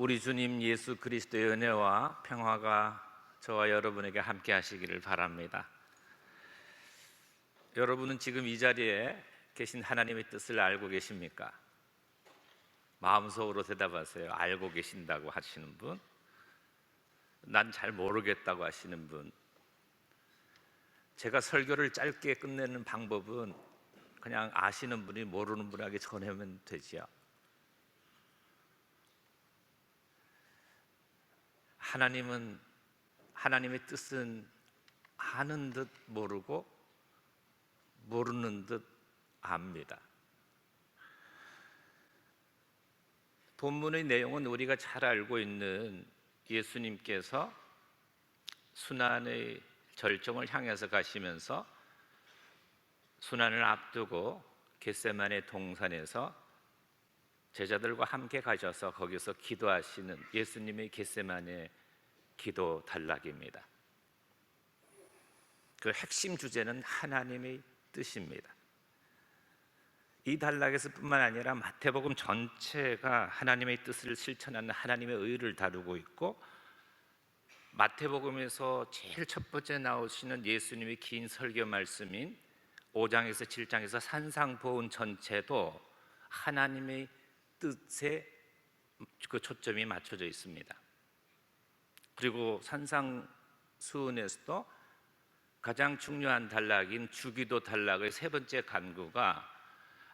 우리 주님 예수 그리스도의 은혜와 평화가 저와 여러분에게 함께 하시기를 바랍니다. 여러분은 지금 이 자리에 계신 하나님의 뜻을 알고 계십니까? 마음속으로 대답하세요. 알고 계신다고 하시는 분, 난 잘 모르겠다고 하시는 분. 제가 설교를 짧게 끝내는 방법은 그냥 아시는 분이 모르는 분에게 전하면 되지요. 하나님의 뜻은 아는 듯 모르고 모르는 듯 압니다. 본문의 내용은 우리가 잘 알고 있는 예수님께서 순환의 절정을 향해서 가시면서 순환을 앞두고 겟세마네 동산에서 제자들과 함께 가셔서 거기서 기도하시는 예수님의 겟세마네 기도 단락입니다. 그 핵심 주제는 하나님의 뜻입니다. 이 단락에서 뿐만 아니라 마태복음 전체가 하나님의 뜻을 실천하는 하나님의 의를 다루고 있고, 마태복음에서 제일 첫 번째 나오시는 예수님의 긴 설교 말씀인 5장에서 7장에서 산상보훈 전체도 하나님의 뜻에 그 초점이 맞춰져 있습니다. 그리고 산상수훈에서도 가장 중요한 단락인 주기도 단락의 세 번째 간구가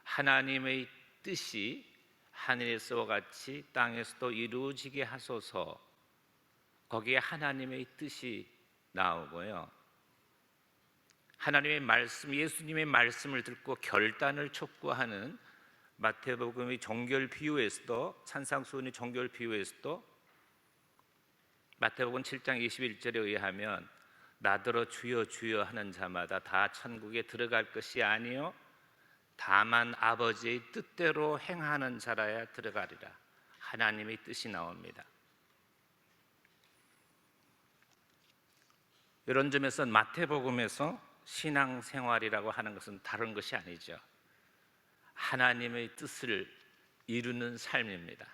하나님의 뜻이 하늘에서와 같이 땅에서도 이루어지게 하소서, 거기에 하나님의 뜻이 나오고요, 하나님의 말씀, 예수님의 말씀을 듣고 결단을 촉구하는 마태복음의 정결 비유에서도, 산상수훈의 정결 비유에서도 마태복음 7장 21절에 의하면 나더러 주여 주여 하는 자마다 다 천국에 들어갈 것이 아니요 다만 아버지의 뜻대로 행하는 자라야 들어가리라. 하나님의 뜻이 나옵니다. 이런 점에서 마태복음에서 신앙생활이라고 하는 것은 다른 것이 아니죠. 하나님의 뜻을 이루는 삶입니다.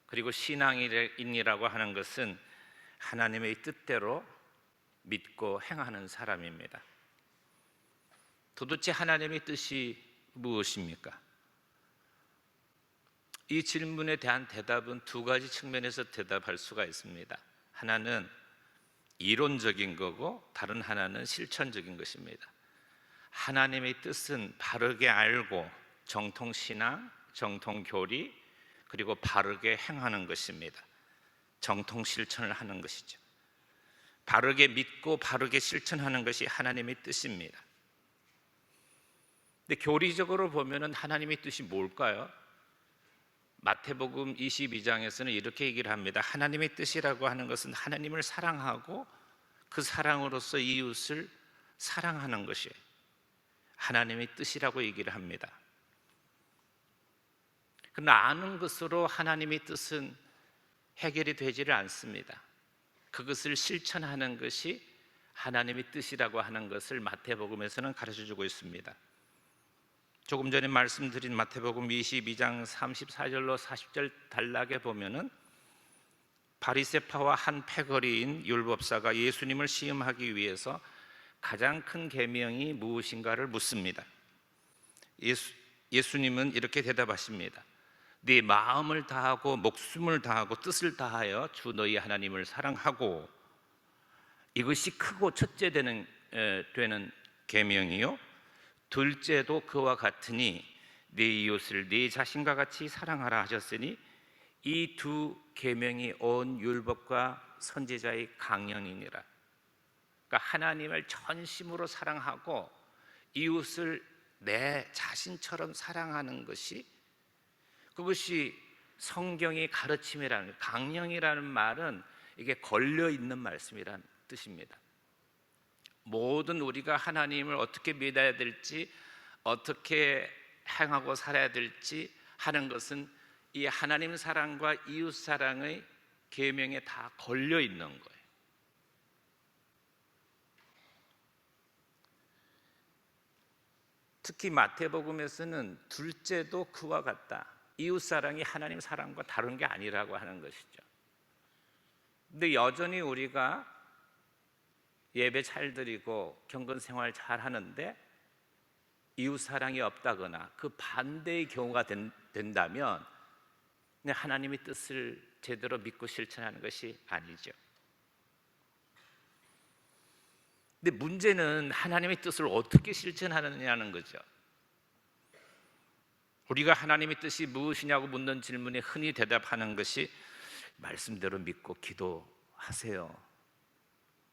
그리고 신앙인이라고 하는 것은 하나님의 뜻대로 믿고 행하는 사람입니다. 도대체 하나님의 뜻이 무엇입니까? 이 질문에 대한 대답은 두 가지 측면에서 대답할 수가 있습니다. 하나는 이론적인 거고 다른 하나는 실천적인 것입니다. 하나님의 뜻은 바르게 알고 정통신앙, 정통교리, 그리고 바르게 행하는 것입니다. 정통실천을 하는 것이죠. 바르게 믿고 바르게 실천하는 것이 하나님의 뜻입니다. 근데 교리적으로 보면은 하나님의 뜻이 뭘까요? 마태복음 22장에서는 이렇게 얘기를 합니다. 하나님의 뜻이라고 하는 것은 하나님을 사랑하고 그 사랑으로서 이웃을 사랑하는 것이 하나님의 뜻이라고 얘기를 합니다. 그러나 아는 것으로 하나님의 뜻은 해결이 되지를 않습니다. 그것을 실천하는 것이 하나님의 뜻이라고 하는 것을 마태복음에서는 가르쳐주고 있습니다. 조금 전에 말씀드린 마태복음 22장 34절로 40절 단락에 보면은 바리새파와 한 패거리인 율법사가 예수님을 시험하기 위해서 가장 큰 계명이 무엇인가를 묻습니다. 예수님은 이렇게 대답하십니다. 네 마음을 다하고 목숨을 다하고 뜻을 다하여 주 너희 하나님을 사랑하고, 이것이 크고 첫째 되는 계명이요 둘째도 그와 같으니 네 이웃을 네 자신과 같이 사랑하라 하셨으니, 이 두 계명이 온 율법과 선지자의 강령이니라. 그러니까 하나님을 전심으로 사랑하고 이웃을 내 자신처럼 사랑하는 것이, 그것이 성경의 가르침이라는, 강령이라는 말은 이게 걸려있는 말씀이라는 뜻입니다. 모든 우리가 하나님을 어떻게 믿어야 될지, 어떻게 행하고 살아야 될지 하는 것은 이 하나님 사랑과 이웃 사랑의 계명에 다 걸려있는 거예요. 특히 마태복음에서는 둘째도 그와 같다, 이웃사랑이 하나님 사랑과 다른 게 아니라고 하는 것이죠. 근데 여전히 우리가 예배 잘 드리고 경건 생활 잘 하는데 이웃사랑이 없다거나 그 반대의 경우가 된다면 하나님의 뜻을 제대로 믿고 실천하는 것이 아니죠. 근데 문제는 하나님의 뜻을 어떻게 실천하느냐는 거죠. 우리가 하나님의 뜻이 무엇이냐고 묻는 질문에 흔히 대답하는 것이 말씀대로 믿고 기도하세요.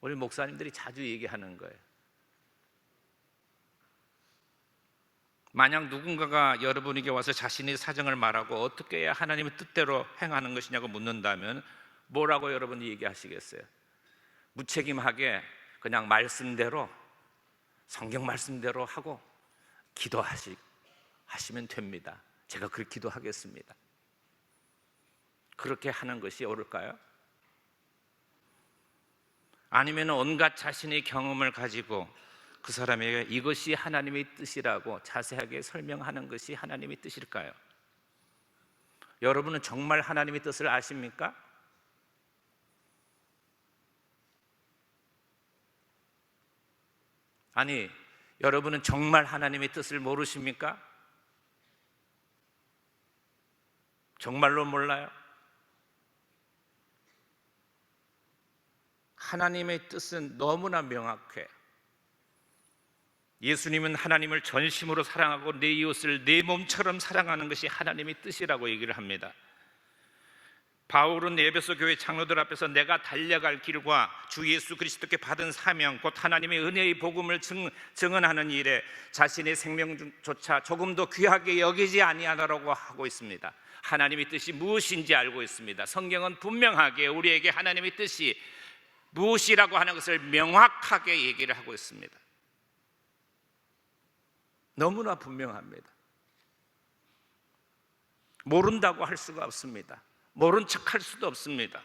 우리 목사님들이 자주 얘기하는 거예요. 만약 누군가가 여러분에게 와서 자신의 사정을 말하고 어떻게 해야 하나님의 뜻대로 행하는 것이냐고 묻는다면 뭐라고 여러분이 얘기하시겠어요? 무책임하게 그냥 말씀대로, 성경 말씀대로 하고 기도하시면 됩니다. 제가 그렇게 기도하겠습니다. 그렇게 하는 것이 옳을까요? 아니면 온갖 자신의 경험을 가지고 그 사람에게 이것이 하나님의 뜻이라고 자세하게 설명하는 것이 하나님의 뜻일까요? 여러분은 정말 하나님의 뜻을 아십니까? 아니, 여러분은 정말 하나님의 뜻을 모르십니까? 정말로 몰라요? 하나님의 뜻은 너무나 명확해. 예수님은 하나님을 전심으로 사랑하고 내 이웃을 내 몸처럼 사랑하는 것이 하나님의 뜻이라고 얘기를 합니다. 바울은 에베소 교회 장로들 앞에서 내가 달려갈 길과 주 예수 그리스도께 받은 사명 곧 하나님의 은혜의 복음을 증언하는 일에 자신의 생명조차 조금도 귀하게 여기지 아니하노라고 하고 있습니다. 하나님의 뜻이 무엇인지 알고 있습니다. 성경은 분명하게 우리에게 하나님의 뜻이 무엇이라고 하는 것을 명확하게 얘기를 하고 있습니다. 너무나 분명합니다. 모른다고 할 수가 없습니다. 모른 척할 수도 없습니다.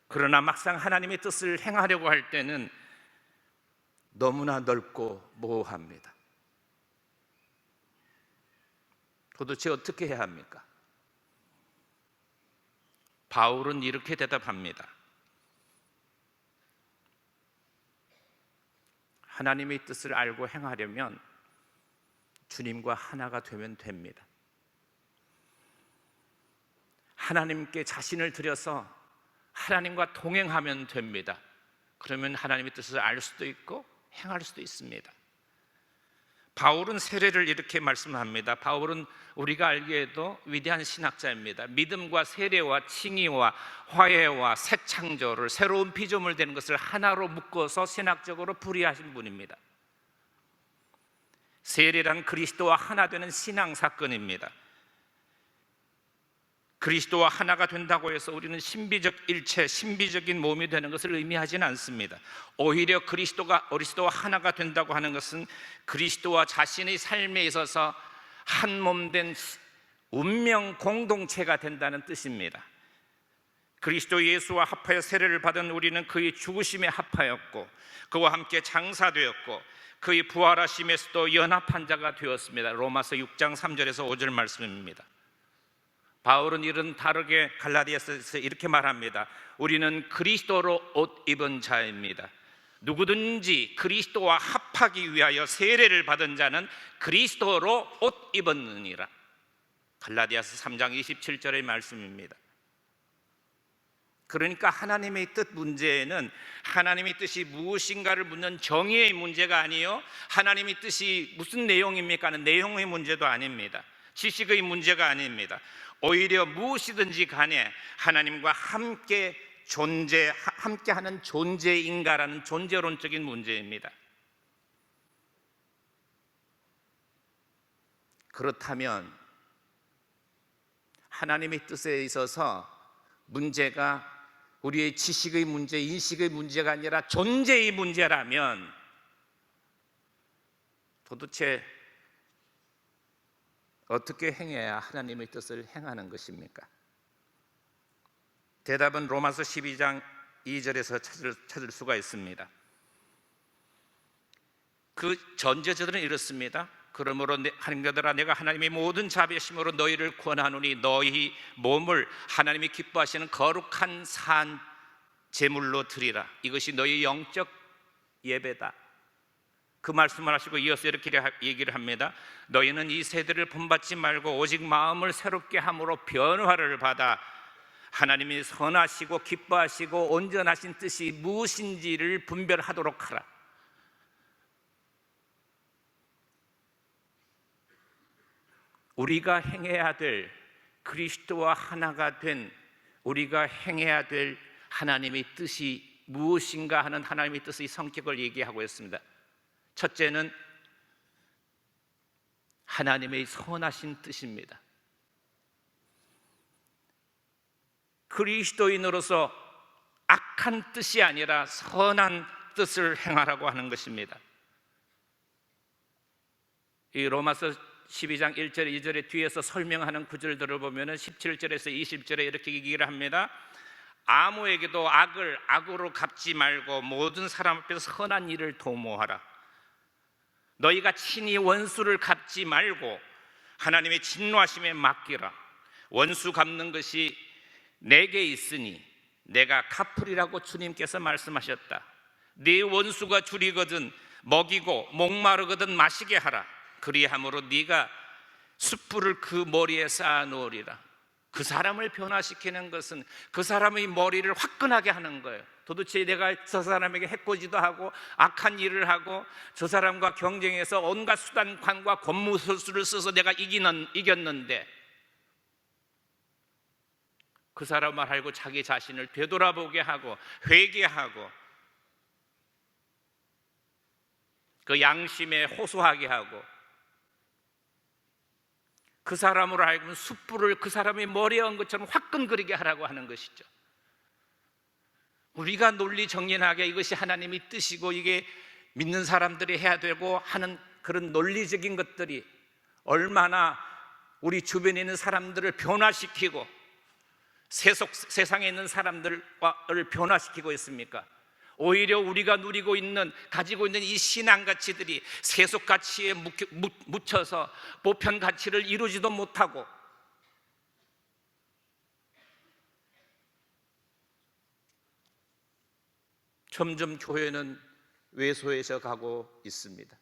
그러나 막상 하나님의 뜻을 행하려고 할 때는 너무나 넓고 모호합니다. 도대체 어떻게 해야 합니까? 바울은 이렇게 대답합니다. 하나님의 뜻을 알고 행하려면 주님과 하나가 되면 됩니다. 하나님께 자신을 들여서 하나님과 동행하면 됩니다. 그러면 하나님의 뜻을 알 수도 있고 행할 수도 있습니다. 바울은 세례를 이렇게 말씀합니다. 바울은 우리가 알기에도 위대한 신학자입니다. 믿음과 세례와 칭의와 화해와 새 창조를, 새로운 피조물 되는 것을 하나로 묶어서 신학적으로 풀이하신 분입니다. 세례란 그리스도와 하나 되는 신앙 사건입니다. 그리스도와 하나가 된다고 해서 우리는 신비적 일체, 신비적인 몸이 되는 것을 의미하지는 않습니다. 오히려 그리스도와 하나가 된다고 하는 것은 그리스도와 자신의 삶에 있어서 한 몸 된 운명 공동체가 된다는 뜻입니다. 그리스도 예수와 합하여 세례를 받은 우리는 그의 죽으심에 합하였고 그와 함께 장사되었고 그의 부활하심에서도 연합한 자가 되었습니다. 로마서 6장 3절에서 5절 말씀입니다. 바울은 이런 다르게 갈라디아서에서 이렇게 말합니다. 우리는 그리스도로 옷 입은 자입니다. 누구든지 그리스도와 합하기 위하여 세례를 받은 자는 그리스도로 옷 입었느니라. 갈라디아서 3장 27절의 말씀입니다. 그러니까 하나님의 뜻 문제는 하나님의 뜻이 무엇인가를 묻는 정의의 문제가 아니요 하나님의 뜻이 무슨 내용입니까 하는 내용의 문제도 아닙니다. 지식의 문제가 아닙니다. 오히려 무엇이든지 간에 하나님과 함께하는 존재인가라는 존재론적인 문제입니다. 그렇다면 하나님의 뜻에 있어서 문제가 우리의 지식의 문제, 인식의 문제가 아니라 존재의 문제라면 도대체 어떻게 행해야 하나님의 뜻을 행하는 것입니까? 대답은 로마서 12장 2절에서 찾을 수가 있습니다. 그 전제들은 이렇습니다. 그러므로 하나님들아 내가 하나님의 모든 자비심으로 너희를 권하노니 너희 몸을 하나님이 기뻐하시는 거룩한 산 제물로 드리라. 이것이 너희 영적 예배다. 그 말씀을 하시고 이어서 이렇게 얘기를 합니다. 너희는 이 세대를 본받지 말고 오직 마음을 새롭게 함으로 변화를 받아 하나님이 선하시고 기뻐하시고 온전하신 뜻이 무엇인지를 분별하도록 하라. 우리가 행해야 될, 그리스도와 하나가 된 우리가 행해야 될 하나님의 뜻이 무엇인가 하는 하나님의 뜻의 성격을 얘기하고 있습니다. 첫째는 하나님의 선하신 뜻입니다. 그리스도인으로서 악한 뜻이 아니라 선한 뜻을 행하라고 하는 것입니다. 이 로마서 12장 1절 2절의 뒤에서 설명하는 구절들을 보면 17절에서 20절에 이렇게 얘기를 합니다. 아무에게도 악을 악으로 갚지 말고 모든 사람 앞에서 선한 일을 도모하라. 너희가 친히 원수를 갚지 말고 하나님의 진노하심에 맡기라. 원수 갚는 것이 내게 있으니 내가 갚으리라고 주님께서 말씀하셨다. 네 원수가 줄이거든 먹이고 목마르거든 마시게 하라. 그리함으로 네가 숯불을 그 머리에 쌓아 놓으리라. 그 사람을 변화시키는 것은 그 사람의 머리를 화끈하게 하는 거예요. 도대체 내가 저 사람에게 해코지도 하고 악한 일을 하고 저 사람과 경쟁해서 온갖 수단관과 권무술수를 써서 내가 이겼는데 그 사람을 알고 자기 자신을 되돌아보게 하고 회개하고 그 양심에 호소하게 하고 그 사람으로 하여금 숯불을 그 사람의 머리에 얹은 것처럼 화끈거리게 하라고 하는 것이죠. 우리가 논리정연하게 이것이 하나님의 뜻이고 이게 믿는 사람들이 해야 되고 하는 그런 논리적인 것들이 얼마나 우리 주변에 있는 사람들을 변화시키고 세상에 있는 사람들을 변화시키고 있습니까? 오히려 우리가 누리고 있는 가지고 있는 이 신앙 가치들이 세속 가치에 묻혀서 보편 가치를 이루지도 못하고 점점 교회는 왜소해져 가고 있습니다.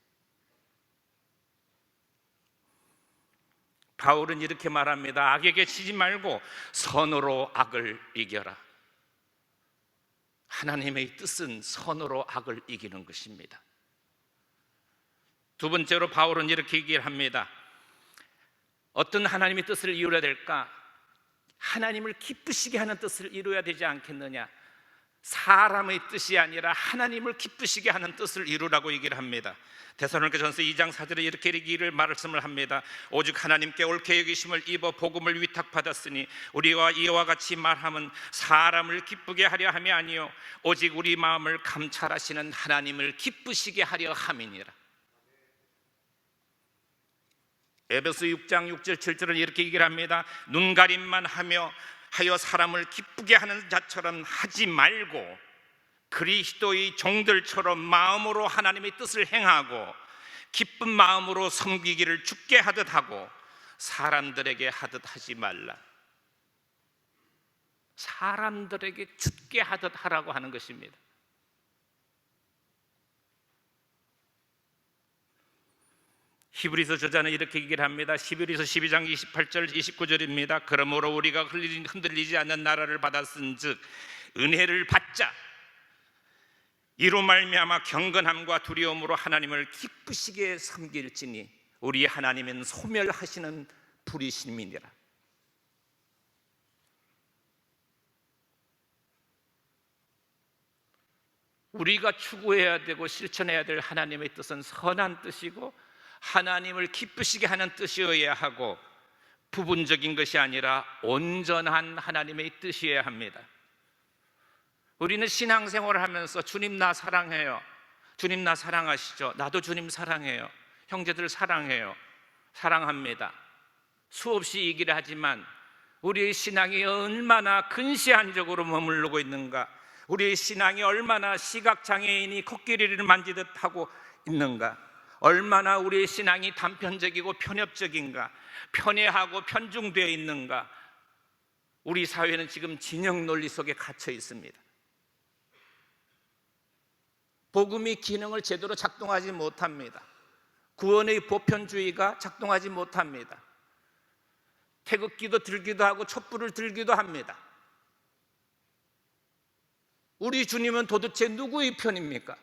바울은 이렇게 말합니다. 악에게 치지 말고 선으로 악을 이겨라. 하나님의 뜻은 선으로 악을 이기는 것입니다. 두 번째로 바울은 이렇게 얘기를 합니다. 어떤 하나님의 뜻을 이루어야 될까? 하나님을 기쁘시게 하는 뜻을 이루어야 되지 않겠느냐? 사람의 뜻이 아니라 하나님을 기쁘시게 하는 뜻을 이루라고 얘기를 합니다. 데살로니가전서 2장 4절에 이렇게 얘기를 말씀을 합니다. 오직 하나님께 옳게 여기심을 입어 복음을 위탁받았으니 우리와 이와 같이 말함은 사람을 기쁘게 하려 함이 아니요 오직 우리 마음을 감찰하시는 하나님을 기쁘시게 하려 함이니라. 에베소 6장 6절 7절은 이렇게 얘기를 합니다. 눈가림만 하여 사람을 기쁘게 하는 자처럼 하지 말고 그리스도의 종들처럼 마음으로 하나님의 뜻을 행하고 기쁜 마음으로 섬기기를 주께 하듯 하고 사람들에게 하듯 하지 말라. 사람들에게 주께 하듯 하라고 하는 것입니다. 히브리서 저자는 이렇게 얘기를 합니다. 히브리서 12장 28절 29절입니다. 그러므로 우리가 흔들리지 않는 나라를 받았은즉 은혜를 받자. 이로 말미암아 경건함과 두려움으로 하나님을 기쁘시게 섬길지니 우리 하나님은 소멸하시는 불이심이니라. 우리가 추구해야 되고 실천해야 될 하나님의 뜻은 선한 뜻이고 하나님을 기쁘시게 하는 뜻이어야 하고 부분적인 것이 아니라 온전한 하나님의 뜻이어야 합니다. 우리는 신앙생활을 하면서 주님 나 사랑해요, 주님 나 사랑하시죠, 나도 주님 사랑해요, 형제들 사랑해요, 사랑합니다 수없이 얘기를 하지만 우리의 신앙이 얼마나 근시안적으로 머무르고 있는가, 우리의 신앙이 얼마나 시각장애인이 코끼리를 만지듯 하고 있는가, 얼마나 우리의 신앙이 단편적이고 편협적인가, 편애하고 편중되어 있는가. 우리 사회는 지금 진영 논리 속에 갇혀 있습니다. 복음이 기능을 제대로 작동하지 못합니다. 구원의 보편주의가 작동하지 못합니다. 태극기도 들기도 하고 촛불을 들기도 합니다. 우리 주님은 도대체 누구의 편입니까?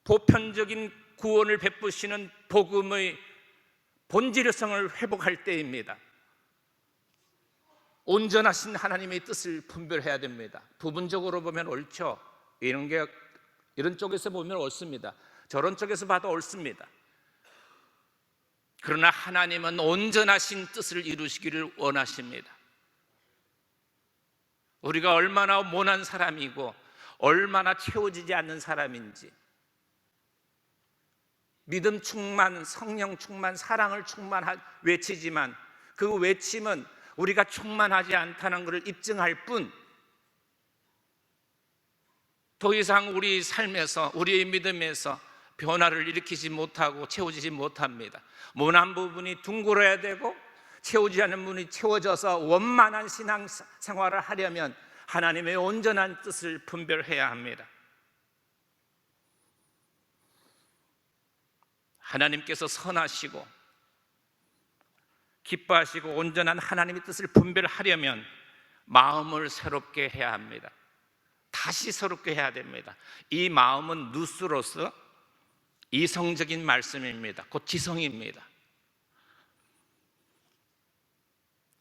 보편적인 구원을 베푸시는 복음의 본질성을 회복할 때입니다. 온전하신 하나님의 뜻을 분별해야 됩니다. 부분적으로 보면 옳죠. 이런 쪽에서 보면 옳습니다. 저런 쪽에서 봐도 옳습니다. 그러나 하나님은 온전하신 뜻을 이루시기를 원하십니다. 우리가 얼마나 모난 사람이고 얼마나 채워지지 않는 사람인지, 믿음 충만, 성령 충만, 사랑을 외치지만 그 외침은 우리가 충만하지 않다는 것을 입증할 뿐, 더 이상 우리 삶에서, 우리의 믿음에서 변화를 일으키지 못하고 채워지지 못합니다. 모난 부분이 둥그러야 되고 채우지 않는 부분이 채워져서 원만한 신앙 생활을 하려면 하나님의 온전한 뜻을 분별해야 합니다. 하나님께서 선하시고 기뻐하시고 온전한 하나님의 뜻을 분별하려면 마음을 새롭게 해야 합니다. 다시 새롭게 해야 됩니다. 이 마음은 누스로서 이성적인 말씀입니다. 곧 지성입니다.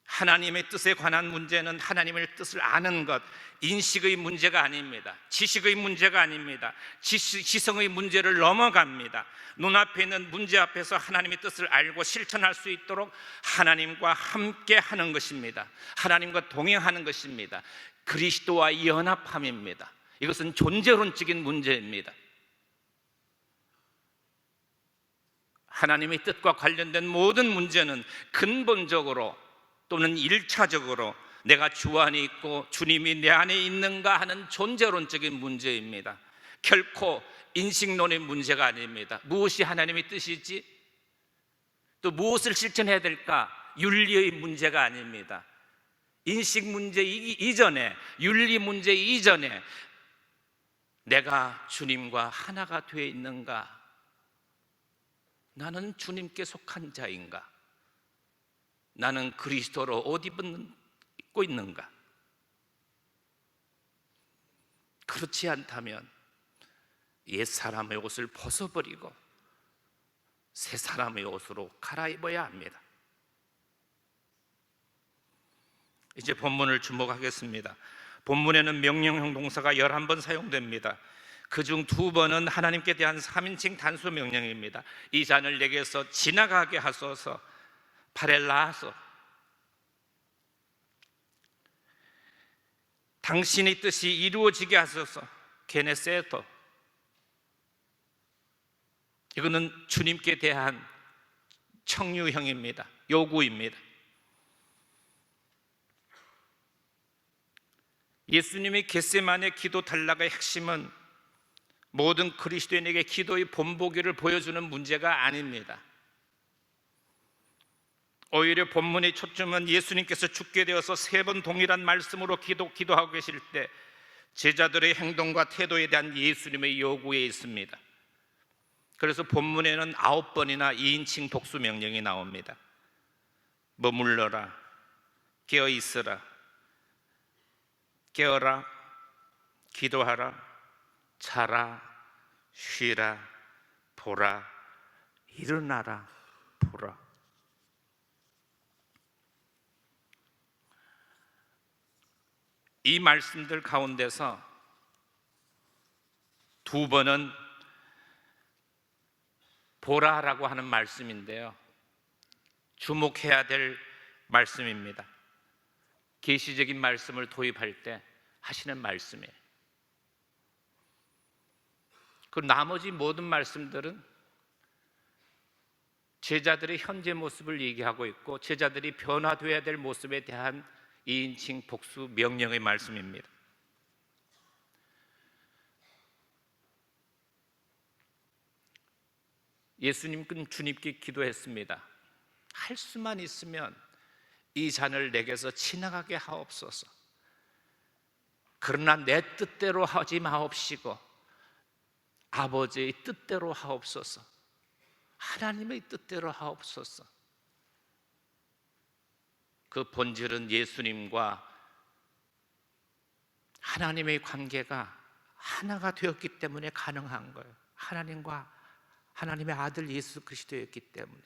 하나님의 뜻에 관한 문제는 하나님의 뜻을 아는 것, 인식의 문제가 아닙니다. 지식의 문제가 아닙니다. 지성의 문제를 넘어갑니다. 눈앞에 있는 문제 앞에서 하나님의 뜻을 알고 실천할 수 있도록 하나님과 함께 하는 것입니다. 하나님과 동행하는 것입니다. 그리스도와 연합함입니다. 이것은 존재론적인 문제입니다. 하나님의 뜻과 관련된 모든 문제는 근본적으로 또는 1차적으로 내가 주 안에 있고 주님이 내 안에 있는가 하는 존재론적인 문제입니다. 결코 인식론의 문제가 아닙니다. 무엇이 하나님의 뜻이지? 또 무엇을 실천해야 될까? 윤리의 문제가 아닙니다. 인식 문제 이전에, 윤리 문제 이전에 내가 주님과 하나가 되어 있는가? 나는 주님께 속한 자인가? 나는 그리스도로 옷 입고 있는가? 그렇지 않다면 옛 사람의 옷을 벗어버리고 새 사람의 옷으로 갈아입어야 합니다. 이제 본문을 주목하겠습니다. 본문에는 명령형 동사가 11번 사용됩니다. 그중 2번은 하나님께 대한 3인칭 단수 명령입니다. 이 잔을 내게서 지나가게 하소서, 파렐라하소. 당신의 뜻이 이루어지게 하소서, 게네세토. 이거는 주님께 대한 청유형입니다. 요구입니다. 예수님의 겟세마네 기도 단락의 핵심은 모든 그리스도인에게 기도의 본보기를 보여주는 문제가 아닙니다. 오히려 본문의 초점은 예수님께서 죽게 되어서 3번 동일한 말씀으로 기도하고 계실 때 제자들의 행동과 태도에 대한 예수님의 요구에 있습니다. 그래서 본문에는 9번이나 2인칭 복수 명령이 나옵니다. 머물러라, 깨어있으라, 깨어라, 기도하라, 자라, 쉬라, 보라, 일어나라, 보라. 이 말씀들 가운데서 2번은 보라라고 하는 말씀인데요, 주목해야 될 말씀입니다. 계시적인 말씀을 도입할 때 하시는 말씀이에요. 그 나머지 모든 말씀들은 제자들의 현재 모습을 얘기하고 있고 제자들이 변화되어야 될 모습에 대한 2인칭 복수 명령의 말씀입니다. 예수님은 주님께 기도했습니다. 할 수만 있으면 이 잔을 내게서 지나가게 하옵소서. 그러나 내 뜻대로 하지 마옵시고 아버지의 뜻대로 하옵소서. 하나님의 뜻대로 하옵소서. 그 본질은 예수님과 하나님의 관계가 하나가 되었기 때문에 가능한 거예요. 하나님과 하나님의 아들 예수 그리스도였기 때문에.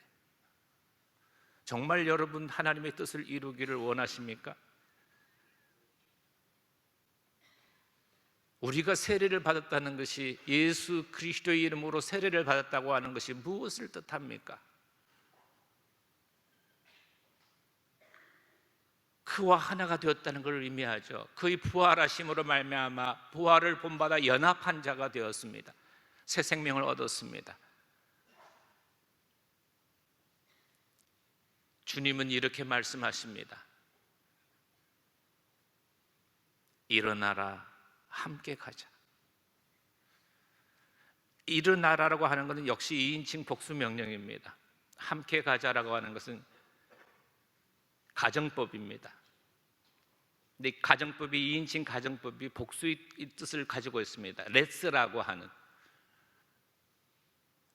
정말 여러분 하나님의 뜻을 이루기를 원하십니까? 우리가 세례를 받았다는 것이, 예수 그리스도의 이름으로 세례를 받았다고 하는 것이 무엇을 뜻합니까? 그와 하나가 되었다는 걸 의미하죠. 그의 부활하심으로 말미암아 부활을 본받아 연합한 자가 되었습니다. 새 생명을 얻었습니다. 주님은 이렇게 말씀하십니다. 일어나라, 함께 가자. 일어나라라고 하는 것은 역시 2인칭 복수 명령입니다. 함께 가자라고 하는 것은 가정법입니다. 근데 가정법이, 2인칭 가정법이 복수의 뜻을 가지고 있습니다. Let's라고 하는,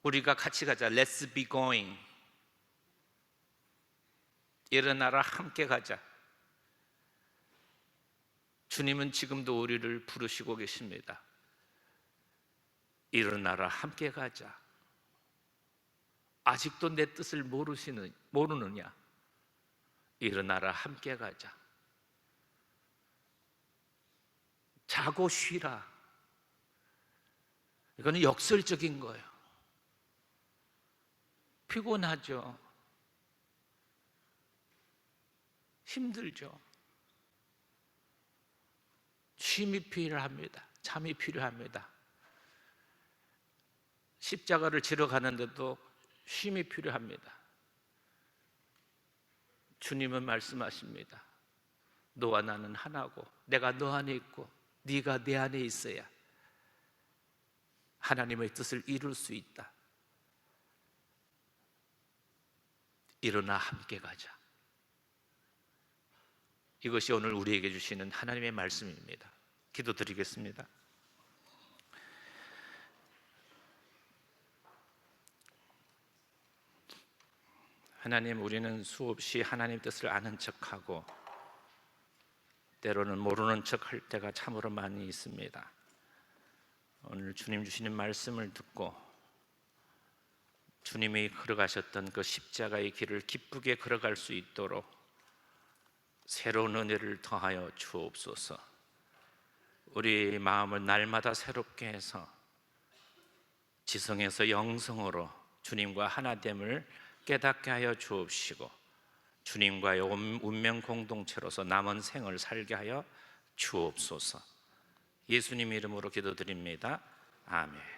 우리가 같이 가자, Let's be going. 일어나라, 함께 가자. 주님은 지금도 우리를 부르시고 계십니다. 일어나라, 함께 가자. 아직도 내 뜻을 모르느냐? 일어나라, 함께 가자. 자고 쉬라. 이거는 역설적인 거예요. 피곤하죠. 힘들죠. 쉼이 필요합니다. 잠이 필요합니다. 십자가를 지러 가는데도 쉼이 필요합니다. 주님은 말씀하십니다. 너와 나는 하나고 내가 너 안에 있고 네가 내 안에 있어야 하나님의 뜻을 이룰 수 있다. 일어나 함께 가자. 이것이 오늘 우리에게 주시는 하나님의 말씀입니다. 기도드리겠습니다. 하나님, 우리는 수없이 하나님 뜻을 아는 척하고 때로는 모르는 척할 때가 참으로 많이 있습니다. 오늘 주님 주시는 말씀을 듣고 주님이 걸어가셨던 그 십자가의 길을 기쁘게 걸어갈 수 있도록 새로운 은혜를 더하여 주옵소서. 우리 마음을 날마다 새롭게 해서 지성에서 영성으로 주님과 하나됨을 깨닫게 하여 주옵시고 주님과의 운명 공동체로서 남은 생을 살게 하여 주옵소서. 예수님 이름으로 기도드립니다. 아멘.